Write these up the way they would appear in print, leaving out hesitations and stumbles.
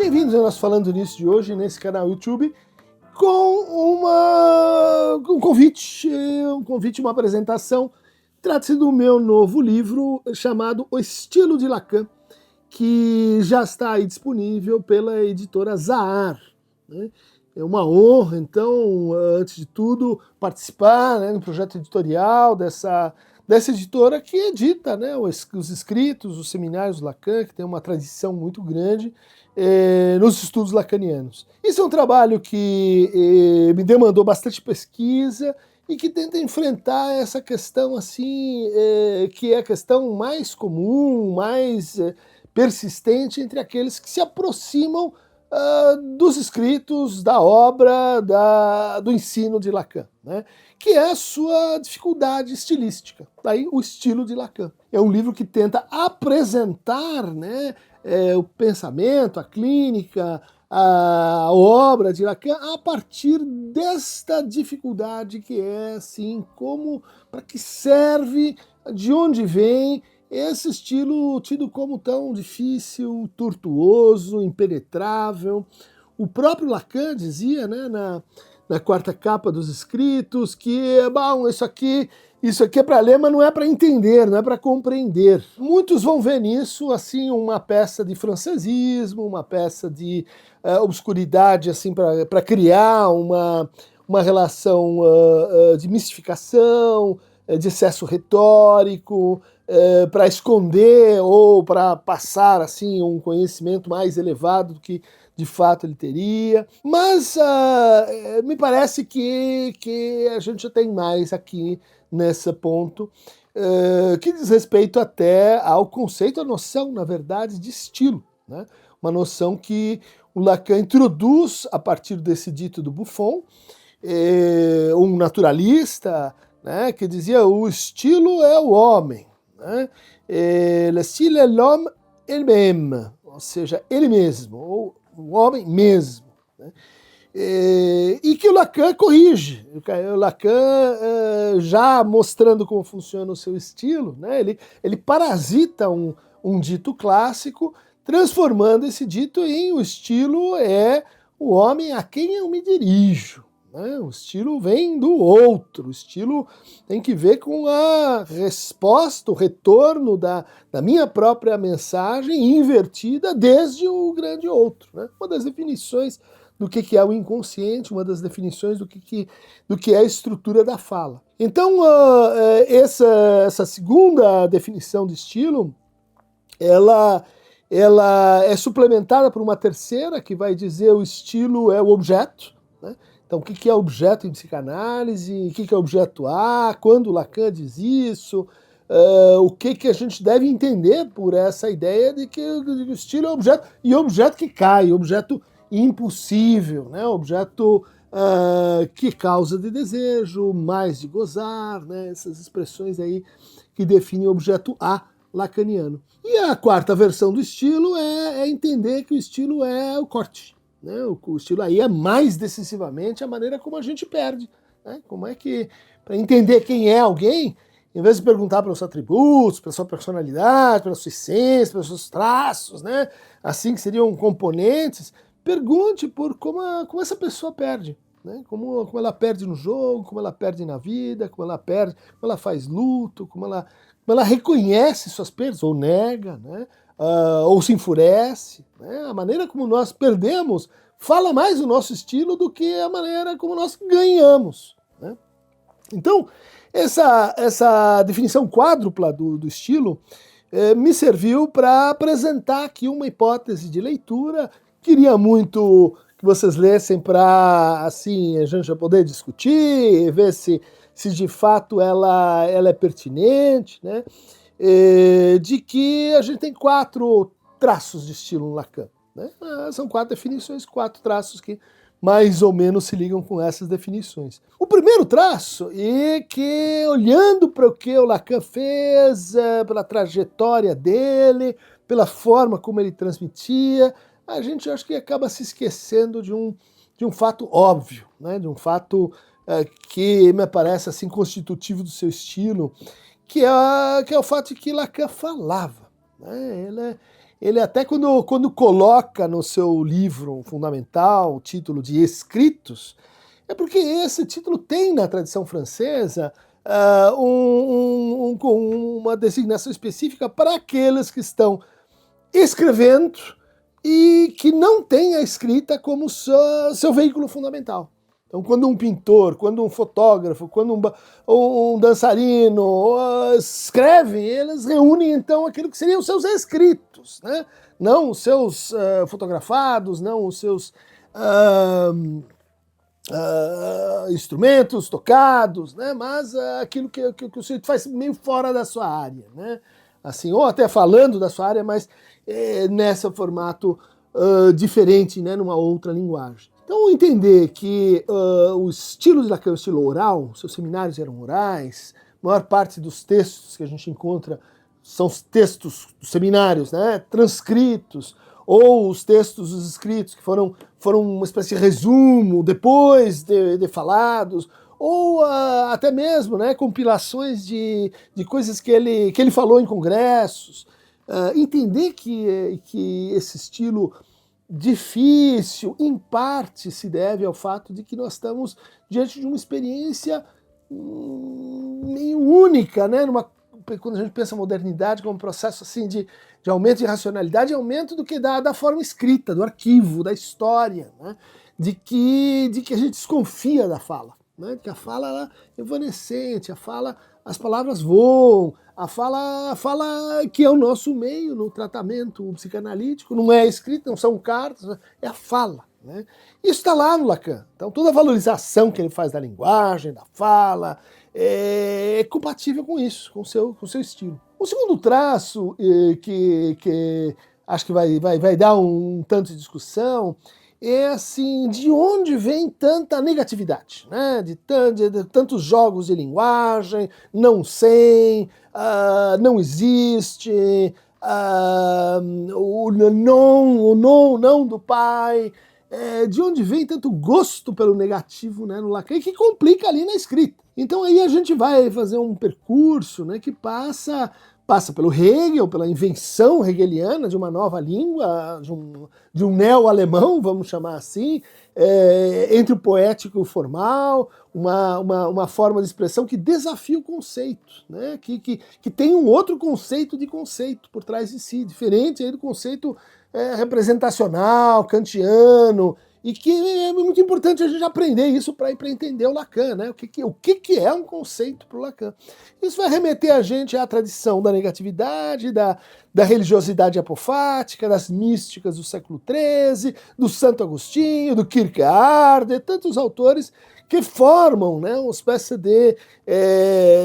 bem-vindos ao nosso Falando Nisso de hoje, nesse canal YouTube, com um convite, uma apresentação. Trata-se do meu novo livro chamado O Estilo de Lacan, que já está aí disponível pela editora Zahar, né? É uma honra, então, antes de tudo, participar, né, no projeto editorial dessa editora que edita, né, os escritos, os seminários Lacan, que tem uma tradição muito grande nos estudos lacanianos. Isso é um trabalho que me demandou bastante pesquisa e que tenta enfrentar essa questão assim, que é a questão mais comum, mais persistente entre aqueles que se aproximam dos escritos, da obra, do ensino de Lacan, né? Que é a sua dificuldade estilística. Daí o estilo de Lacan. É um livro que tenta apresentar, né, o pensamento, a clínica, a obra de Lacan a partir desta dificuldade que é, assim, para que serve, de onde vem esse estilo tido como tão difícil, tortuoso, impenetrável. O próprio Lacan dizia, né, na quarta capa dos escritos, que bom, isso aqui é para ler, mas não é para entender, não é para compreender. Muitos vão ver nisso assim uma peça de francesismo, uma peça de obscuridade assim para criar uma relação de mistificação, de excesso retórico, para esconder ou para passar assim um conhecimento mais elevado do que de fato ele teria. Mas me parece que a gente já tem mais aqui nesse ponto, que diz respeito até ao conceito, a noção, na verdade, de estilo, né? Uma noção que o Lacan introduz a partir desse dito do Buffon, um naturalista, né, que dizia o estilo é o homem, né? Le style est l'homme elle-même, ou seja, ele mesmo, ou o homem mesmo, né? E que o Lacan corrige. O Lacan, já mostrando como funciona o seu estilo, né, ele parasita um dito clássico, transformando esse dito em o estilo é o homem a quem eu me dirijo. O estilo vem do outro, o estilo tem que ver com a resposta, o retorno da minha própria mensagem invertida desde o grande outro, né? Uma das definições do que é o inconsciente, uma das definições do que é a estrutura da fala. Então, essa segunda definição de estilo, ela é suplementada por uma terceira, que vai dizer o estilo é o objeto, né? Então, o que é objeto em psicanálise, o que é objeto A, quando Lacan diz isso, o que a gente deve entender por essa ideia de que o estilo é objeto, e objeto que cai, objeto impossível, né? Objeto que causa de desejo, mais de gozar, né? Essas expressões aí que definem o objeto A lacaniano. E a quarta versão do estilo é entender que o estilo é o corte. Né? O estilo aí é mais decisivamente a maneira como a gente perde, né? Como é que, para entender quem é alguém, em vez de perguntar pelos atributos, pela sua personalidade, pela sua essência, pelos seus traços, né? Assim que seriam componentes, pergunte por como essa pessoa perde, né? Como ela perde no jogo, como ela perde na vida, como ela faz luto, como ela reconhece suas perdas ou nega, né? Ou se enfurece, né? A maneira como nós perdemos fala mais do nosso estilo do que a maneira como nós ganhamos, né? Então, essa definição quádrupla do estilo me serviu para apresentar aqui uma hipótese de leitura. Queria muito que vocês lessem para assim, a gente já poder discutir, ver se de fato ela é pertinente, né? De que a gente tem 4 traços de estilo no Lacan, né? São 4 definições, 4 traços que mais ou menos se ligam com essas definições. O primeiro traço é que, olhando para o que o Lacan fez, pela trajetória dele, pela forma como ele transmitia, a gente acho que acaba se esquecendo de um fato óbvio, né? De um fato que me parece assim constitutivo do seu estilo, que é o fato de que Lacan falava, né? ele até quando coloca no seu livro fundamental o título de Escritos, é porque esse título tem na tradição francesa uma designação específica para aqueles que estão escrevendo e que não têm a escrita como seu veículo fundamental. Então, quando um pintor, quando um fotógrafo, quando um dançarino escrevem, eles reúnem então aquilo que seriam os seus escritos, né? Não os seus fotografados, não os seus instrumentos tocados, né? Mas aquilo que o sujeito faz meio fora da sua área, né? Assim, ou até falando da sua área, mas nesse formato diferente, né? Numa outra linguagem. Então, entender que o estilo de Lacan é o estilo oral, seus seminários eram orais, a maior parte dos textos que a gente encontra são os textos dos seminários, né, transcritos, ou os textos dos escritos que foram uma espécie de resumo depois de falados, ou até mesmo, né, compilações de coisas que ele falou em congressos. Entender que esse estilo difícil, em parte, se deve ao fato de que nós estamos diante de uma experiência meio única, né? Quando a gente pensa a modernidade como um processo assim de aumento de racionalidade, aumento do que da forma escrita, do arquivo, da história, né? de que a gente desconfia da fala, né? Que a fala ela é evanescente, as palavras voam, a fala que é o nosso meio no tratamento psicanalítico, não é a escrita, não são cartas, é a fala. Né? Isso está lá no Lacan. Então toda a valorização que ele faz da linguagem, da fala, é compatível com isso, com o seu estilo. O segundo traço que acho que vai dar um tanto de discussão é assim, de onde vem tanta negatividade, né? de tantos jogos de linguagem, não sei, não existe, o não do pai, de onde vem tanto gosto pelo negativo, né, no Lacan, que complica ali na escrita. Então aí a gente vai fazer um percurso, né, que passa pelo Hegel, pela invenção hegeliana de uma nova língua, de um neo-alemão, vamos chamar assim, entre o poético e o formal, uma forma de expressão que desafia o conceito, né? que tem um outro conceito de conceito por trás de si, diferente aí do conceito representacional, kantiano, e que é muito importante a gente aprender isso para entender o Lacan, né? O que é um conceito para o Lacan. Isso vai remeter a gente à tradição da negatividade, da religiosidade apofática, das místicas do século XIII, do Santo Agostinho, do Kierkegaard, de tantos autores que formam, né, uma espécie de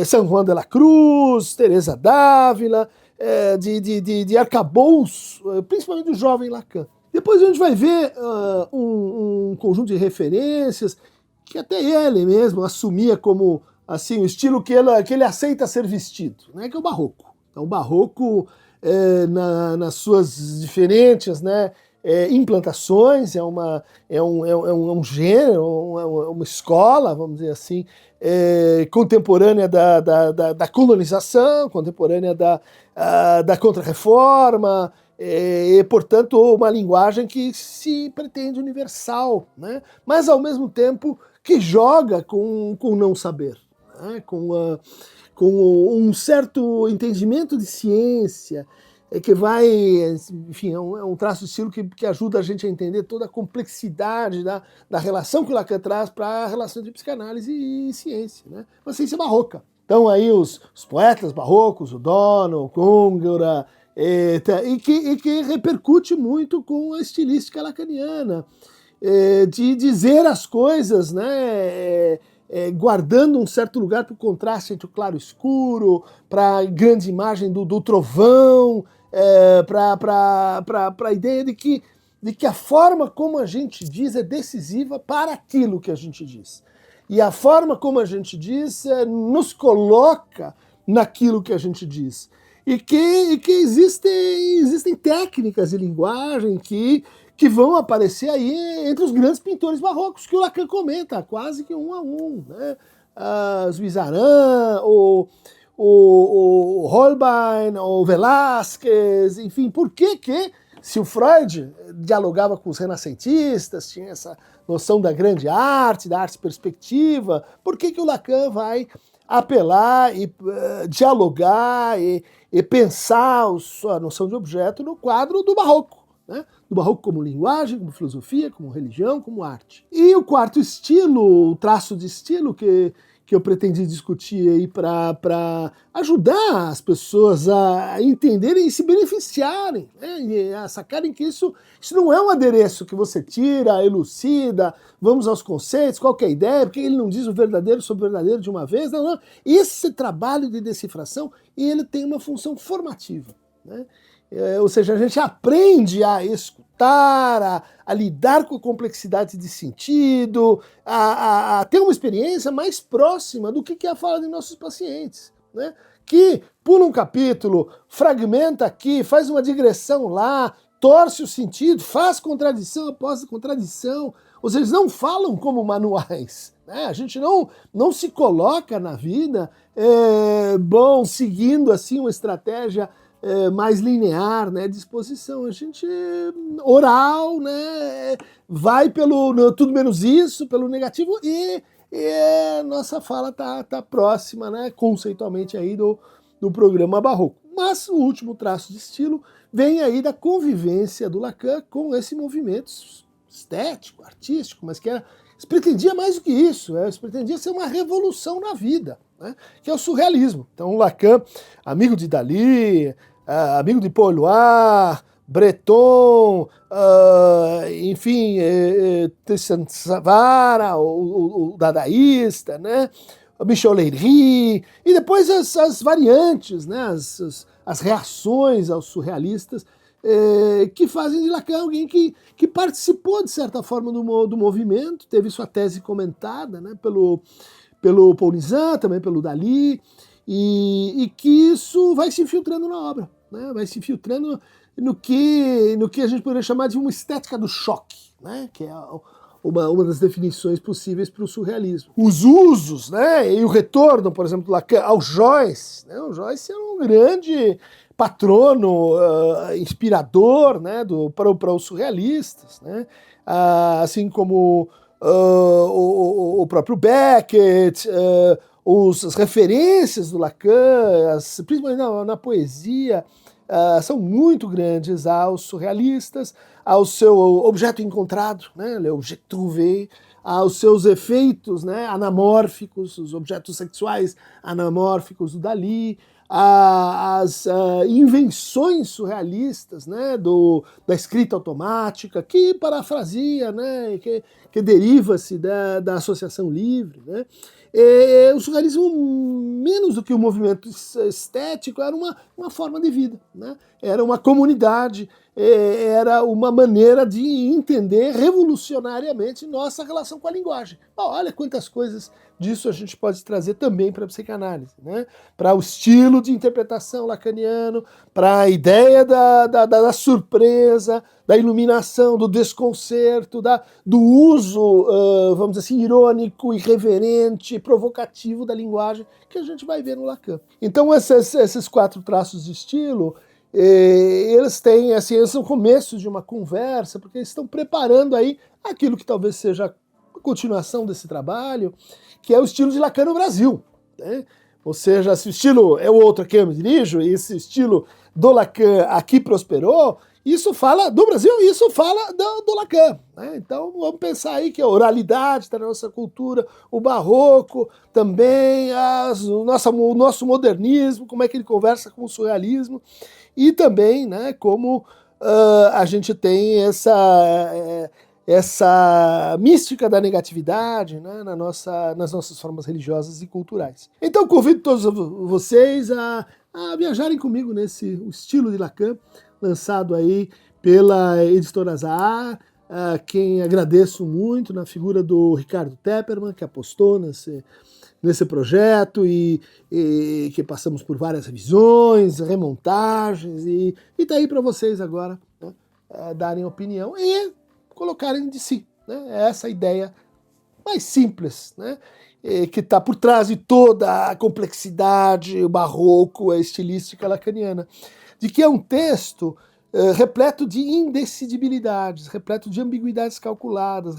San Juan de la Cruz, Teresa d'Ávila, de arcabouço, principalmente do jovem Lacan. Depois a gente vai ver um conjunto de referências que até ele mesmo assumia como assim, o estilo que ele aceita ser vestido, né, que é o barroco. Então o barroco, nas suas diferentes, né, implantações, é um gênero, uma escola, vamos dizer assim, contemporânea da colonização, contemporânea da Contra-Reforma, e, portanto, uma linguagem que se pretende universal, né? Mas, ao mesmo tempo, que joga com o não saber, né? Com um certo entendimento de ciência, que vai, enfim, é um traço de estilo que ajuda a gente a entender toda a complexidade da relação que o Lacan traz para a relação de psicanálise e ciência, né? Uma ciência barroca. Então aí os poetas barrocos, o Donald, o Góngora, e que repercute muito com a estilística lacaniana, de dizer as coisas, né, guardando um certo lugar para o contraste entre o claro e o escuro, para a grande imagem do trovão, para a ideia de que a forma como a gente diz é decisiva para aquilo que a gente diz. E a forma como a gente diz nos coloca naquilo que a gente diz. E que existem técnicas de linguagem que vão aparecer aí entre os grandes pintores barrocos, que o Lacan comenta, quase que um a um, né? Zuizaran, o Holbein, o Velázquez, enfim, por que se o Freud dialogava com os renascentistas, tinha essa noção da grande arte, da arte perspectiva, por que o Lacan vai apelar e dialogar e pensar a sua noção de objeto no quadro do Barroco, né? Do Barroco como linguagem, como filosofia, como religião, como arte. E o quarto estilo, o traço de estilo que eu pretendi discutir aí para ajudar as pessoas a entenderem e se beneficiarem, né? E a sacarem que isso não é um adereço que você tira, elucida, vamos aos conceitos, qual que é a ideia, porque ele não diz o verdadeiro sobre o verdadeiro de uma vez, não. Esse trabalho de decifração, ele tem uma função formativa, né? Ou seja, a gente aprende a escutar, a lidar com a complexidade de sentido, a ter uma experiência mais próxima do que é a fala de nossos pacientes, né? Que pula um capítulo, fragmenta aqui, faz uma digressão lá, torce o sentido, faz contradição após contradição. Ou seja, eles não falam como manuais, né? A gente não se coloca na vida seguindo assim uma estratégia mais linear, né, de exposição. A gente oral, né, vai pelo tudo menos isso, pelo negativo, e nossa fala tá próxima, né, conceitualmente aí do programa Barroco. Mas o último traço de estilo vem aí da convivência do Lacan com esse movimento estético, artístico, mas que se pretendia mais do que isso, se pretendia ser uma revolução na vida, né, que é o surrealismo. Então o Lacan, amigo de Dalí, amigo de Paul Éluard, Breton, enfim, Tristan Tzavara, o dadaísta, né, o Michel Leiry, e depois as variantes, né, as reações aos surrealistas, que fazem de Lacan alguém que participou, de certa forma, do movimento, teve sua tese comentada, né, pelo Paul Nizam, também pelo Dalí, e que isso vai se infiltrando na obra, né, vai se infiltrando no que a gente poderia chamar de uma estética do choque, né, que é uma das definições possíveis para o surrealismo. Os usos, né, e o retorno, por exemplo, do Lacan ao Joyce, né, o Joyce é um grande patrono, inspirador, né, para os surrealistas, né, assim como o próprio Beckett, as referências do Lacan, principalmente na poesia, são muito grandes aos surrealistas, ao seu objeto encontrado, né, le objet trouvé, aos seus efeitos, né, anamórficos, os objetos sexuais anamórficos do Dalí, as invenções surrealistas, né, da escrita automática, que parafrasia, né, que deriva-se da associação livre, né. O surrealismo, menos do que um movimento estético, era uma forma de vida, né? Era uma comunidade, era uma maneira de entender revolucionariamente nossa relação com a linguagem. Olha quantas coisas disso a gente pode trazer também para a psicanálise, né? Para o estilo de interpretação lacaniano, para a ideia da surpresa, da iluminação, do desconcerto, do uso, vamos dizer assim, irônico, irreverente, provocativo da linguagem, que a gente vai ver no Lacan. Então esses 4 traços de estilo, eles têm, assim, eles são começos de uma conversa, porque eles estão preparando aí aquilo que talvez seja a continuação desse trabalho, que é o estilo de Lacan no Brasil, né? Ou seja, se o estilo é o outro a quem eu me dirijo, e esse estilo do Lacan aqui prosperou, isso fala do Brasil e isso fala do Lacan, né? Então vamos pensar aí que a oralidade está na nossa cultura, o barroco também, o nosso modernismo, como é que ele conversa com o surrealismo, e também, né, como a gente tem essa mística da negatividade, né, nas nossas formas religiosas e culturais. Então convido todos vocês a viajarem comigo nesse estilo de Lacan, lançado aí pela editora Azahar, quem agradeço muito na figura do Ricardo Tepperman, que apostou nesse projeto e que passamos por várias revisões, remontagens, e tá aí para vocês agora, né, darem opinião e colocarem de si, né, essa ideia mais simples, né, que está por trás de toda a complexidade, o barroco, a estilística lacaniana, de que é um texto repleto de indecidibilidades, repleto de ambiguidades calculadas,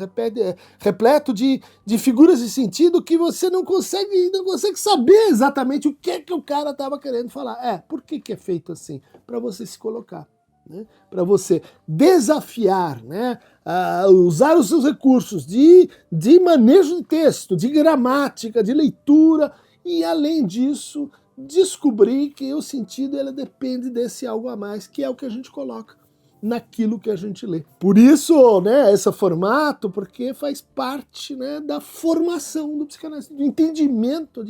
repleto de figuras de sentido que você não consegue saber exatamente o que o cara estava querendo falar. Por que é feito assim? Para você se colocar. Né? Para você desafiar, né? Usar os seus recursos de manejo de texto, de gramática, de leitura, e além disso, descobrir que o sentido ele depende desse algo a mais, que é o que a gente coloca naquilo que a gente lê. Por isso, né, esse formato, porque faz parte, né, da formação do psicanalista, do entendimento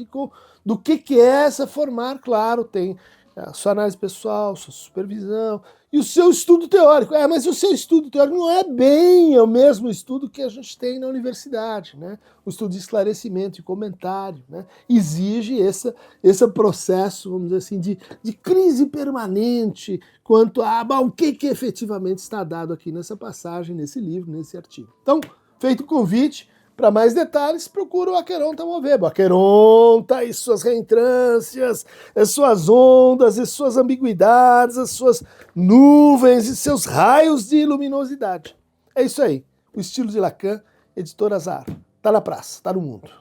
do que é se formar. Claro, tem a sua análise pessoal, sua supervisão e o seu estudo teórico. Mas o seu estudo teórico não é bem o mesmo estudo que a gente tem na universidade, né? O estudo de esclarecimento e comentário, né? Exige esse processo, vamos dizer assim, de crise permanente quanto a o que efetivamente está dado aqui nessa passagem, nesse livro, nesse artigo. Então, feito o convite, para mais detalhes, procura o Aqueronta Movebo. Aqueronta e suas reentrâncias, as suas ondas, as suas ambiguidades, as suas nuvens e seus raios de luminosidade. É isso aí. O estilo de Lacan, editora Azar. Tá na praça, tá no mundo.